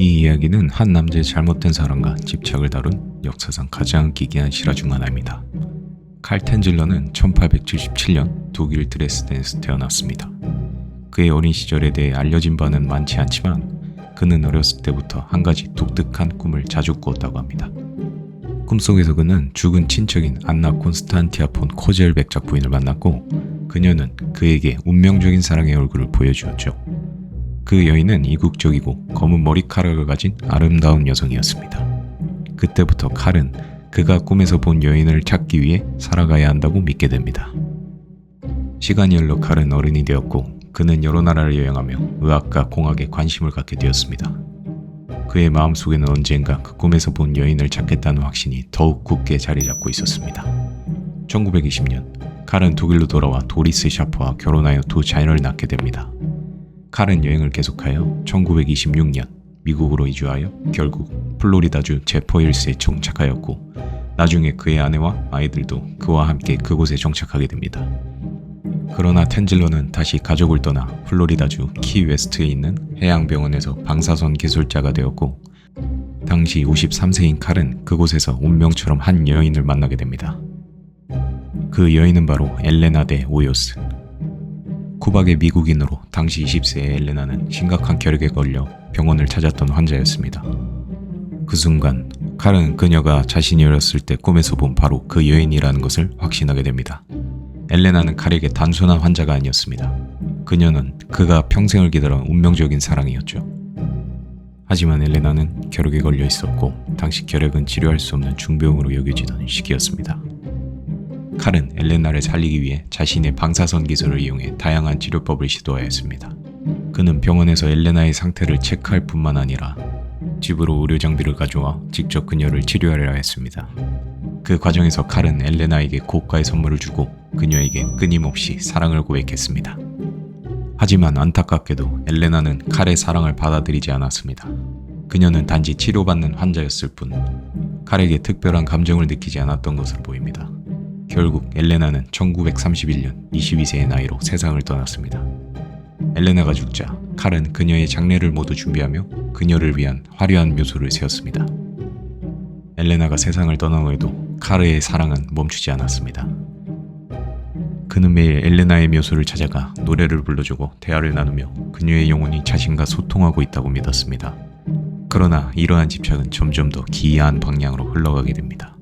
이 이야기는 한 남자의 잘못된 사랑과 집착을 다룬 역사상 가장 기괴한 실화 중 하나입니다. 칼 텐즐러는 1877년 독일 드레스덴에서 태어났습니다. 그의 어린 시절에 대해 알려진 바는 많지 않지만 그는 어렸을 때부터 한 가지 독특한 꿈을 자주 꾸었다고 합니다. 꿈속에서 그는 죽은 친척인 안나 콘스탄티아 폰 코젤백 부인을 만났고 그녀는 그에게 운명적인 사랑의 얼굴을 보여주었죠. 그 여인은 이국적이고 검은 머리카락을 가진 아름다운 여성이었습니다. 그때부터 칼은 그가 꿈에서 본 여인을 찾기 위해 살아가야 한다고 믿게 됩니다. 시간이 흘러 칼은 어른이 되었고 그는 여러 나라를 여행하며 의학과 공학에 관심을 갖게 되었습니다. 그의 마음속에는 언젠가 그 꿈에서 본 여인을 찾겠다는 확신이 더욱 굳게 자리 잡고 있었습니다. 1920년 칼은 독일로 돌아와 도리스 샤프와 결혼하여 두 자녀를 낳게 됩니다. 칼은 여행을 계속하여 1926년 미국으로 이주하여 결국 플로리다주 제퍼힐스에 정착하였고 나중에 그의 아내와 아이들도 그와 함께 그곳에 정착하게 됩니다. 그러나 텐즐러는 다시 가족을 떠나 플로리다주 키웨스트에 있는 해양병원에서 방사선 기술자가 되었고 당시 53세인 칼은 그곳에서 운명처럼 한 여인을 만나게 됩니다. 그 여인은 바로 엘레나 데 오요스. 쿠박의 미국인으로 당시 20세의 엘레나는 심각한 결핵에 걸려 병원을 찾았던 환자였습니다. 그 순간 칼은 그녀가 자신이 어렸을 때 꿈에서 본 바로 그 여인이라는 것을 확신하게 됩니다. 엘레나는 칼에게 단순한 환자가 아니었습니다. 그녀는 그가 평생을 기다려온 운명적인 사랑이었죠. 하지만 엘레나는 결핵에 걸려 있었고 당시 결핵은 치료할 수 없는 중병으로 여겨지던 시기였습니다. 칼은 엘레나를 살리기 위해 자신의 방사선 기술을 이용해 다양한 치료법을 시도하였습니다. 그는 병원에서 엘레나의 상태를 체크할 뿐만 아니라 집으로 의료 장비를 가져와 직접 그녀를 치료하려 했습니다. 그 과정에서 칼은 엘레나에게 고가의 선물을 주고 그녀에게 끊임없이 사랑을 고백했습니다. 하지만 안타깝게도 엘레나는 칼의 사랑을 받아들이지 않았습니다. 그녀는 단지 치료받는 환자였을 뿐 칼에게 특별한 감정을 느끼지 않았던 것으로 보입니다. 결국 엘레나는 1931년 22세의 나이로 세상을 떠났습니다. 엘레나가 죽자 칼은 그녀의 장례를 모두 준비하며 그녀를 위한 화려한 묘소를 세웠습니다. 엘레나가 세상을 떠난 후에도 칼의 사랑은 멈추지 않았습니다. 그는 매일 엘레나의 묘소를 찾아가 노래를 불러주고 대화를 나누며 그녀의 영혼이 자신과 소통하고 있다고 믿었습니다. 그러나 이러한 집착은 점점 더 기이한 방향으로 흘러가게 됩니다.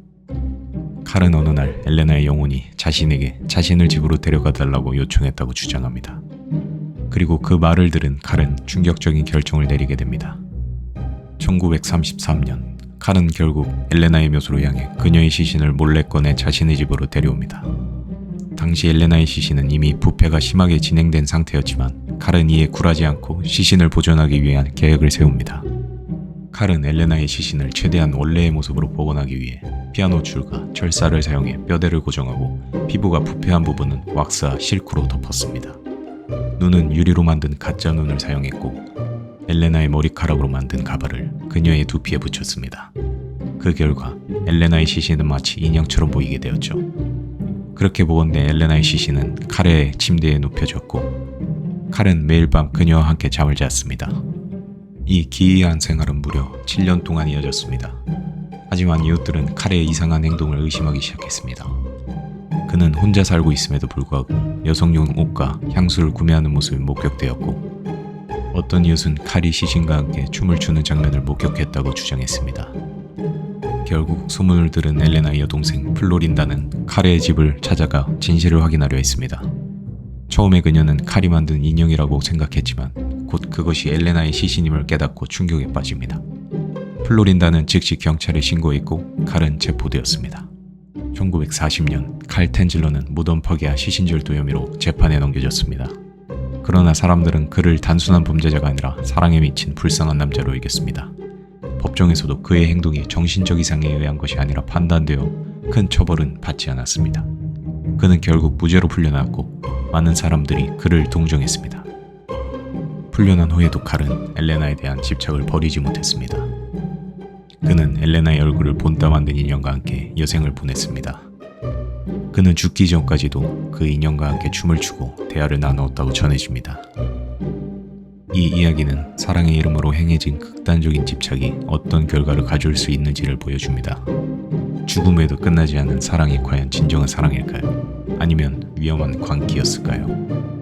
칼은 어느 날 엘레나의 영혼이 자신에게 자신을 집으로 데려가 달라고 요청했다고 주장합니다. 그리고 그 말을 들은 칼은 충격적인 결정을 내리게 됩니다. 1933년 칼은 결국 엘레나의 묘소로 향해 그녀의 시신을 몰래 꺼내 자신의 집으로 데려옵니다. 당시 엘레나의 시신은 이미 부패가 심하게 진행된 상태였지만 칼은 이에 굴하지 않고 시신을 보존하기 위한 계획을 세웁니다. 칼은 엘레나의 시신을 최대한 원래의 모습으로 복원하기 위해 피아노 줄과 철사를 사용해 뼈대를 고정하고 피부가 부패한 부분은 왁스와 실크로 덮었습니다. 눈은 유리로 만든 가짜 눈을 사용했고 엘레나의 머리카락으로 만든 가발을 그녀의 두피에 붙였습니다. 그 결과 엘레나의 시신은 마치 인형처럼 보이게 되었죠. 그렇게 복원된 엘레나의 시신은 칼의 침대에 눕혀졌고 칼은 매일 밤 그녀와 함께 잠을 잤습니다. 이 기이한 생활은 무려 7년 동안 이어졌습니다. 하지만 이웃들은 칼의 이상한 행동을 의심하기 시작했습니다. 그는 혼자 살고 있음에도 불구하고 여성용 옷과 향수를 구매하는 모습이 목격되었고 어떤 이웃은 칼이 시신과 함께 춤을 추는 장면을 목격했다고 주장했습니다. 결국 소문을 들은 엘레나의 여동생 플로린다는 칼의 집을 찾아가 진실을 확인하려 했습니다. 처음에 그녀는 칼이 만든 인형이라고 생각했지만 곧 그것이 엘레나의 시신임을 깨닫고 충격에 빠집니다. 플로린다는 즉시 경찰에 신고했고 칼은 체포되었습니다. 1940년 칼 텐즐러는 무덤 파괴와 시신절도 혐의로 재판에 넘겨졌습니다. 그러나 사람들은 그를 단순한 범죄자가 아니라 사랑에 미친 불쌍한 남자로 여겼습니다. 법정에서도 그의 행동이 정신적 이상에 의한 것이 아니라 판단되어 큰 처벌은 받지 않았습니다. 그는 결국 무죄로 풀려났고 많은 사람들이 그를 동정했습니다. 풀려난 후에도 칼은 엘레나에 대한 집착을 버리지 못했습니다. 그는 엘레나의 얼굴을 본따 만든 인형과 함께 여생을 보냈습니다. 그는 죽기 전까지도 그 인형과 함께 춤을 추고 대화를 나누었다고 전해집니다. 이 이야기는 사랑의 이름으로 행해진 극단적인 집착이 어떤 결과를 가져올 수 있는지를 보여줍니다. 죽음에도 끝나지 않는 사랑이 과연 진정한 사랑일까요? 아니면 위험한 광기였을까요?